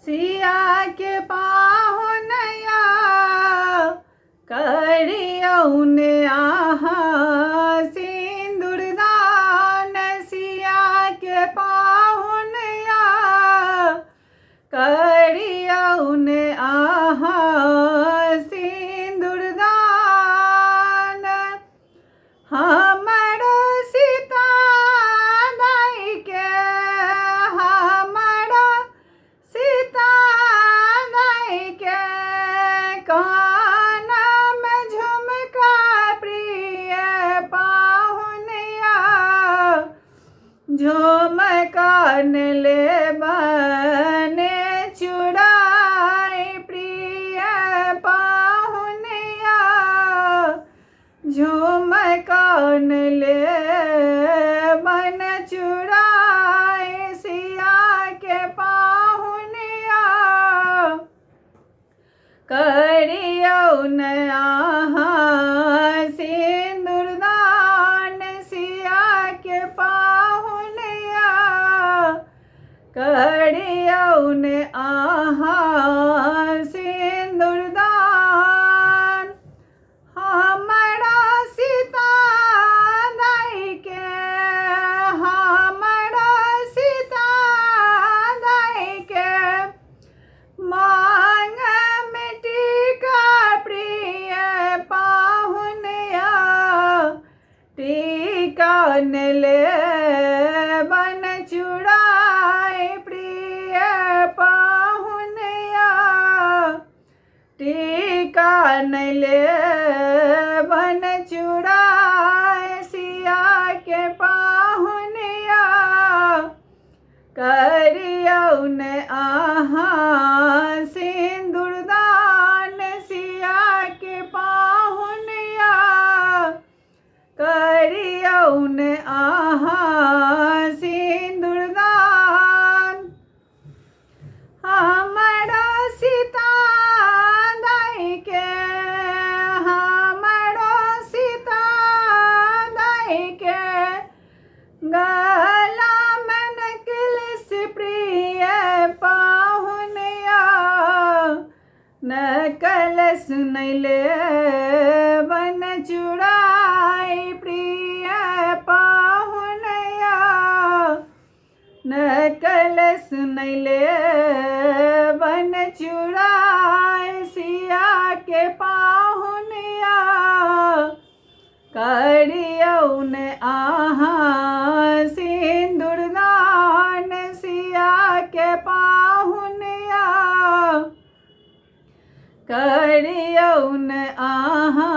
सिया के पाहुनया करियौन आहा सिंदूरदान। सिया के पाहुनया करियौन आहा सिंदूरदान। हमरो सीता दाई के हमरो सीता दाई के कान में झुमका प्रिय पाहुनिया झुमकान ले बने चुड़ाई प्रिय पाहुनिया झुमकान ले बन चुड़ाई। सिया के पाहुनिया करियौन आहा सिंदूरदान। सिया के पाहुनिया करियौन आहा सिंदूरदान। हमरा सीता दाई के हमरा सीता दाई के मांग में टीका प्रिय पाहुनिया टीका ले बन चुड़ाई प्रिय पाहुनिया टीका ले बन चुड़ाई। सिया के पाहुनिया करियौन आहा सिंदूरदान। सिया के पाहुनिया करियौन आहा सिंदूरदान। हमरा सीता दाई के हमरो सीता दाई के गला में नेकलेस प्रिय पाहुनिया नेकलेस नैले बन चुड़ाई प्रिय पाहुनिया नेकलेस नैले बन चुड़ाई। सिया के पाहुनिया करियौन आहा सिंदूरदान। सिया के पाहुनिया करियौन आहा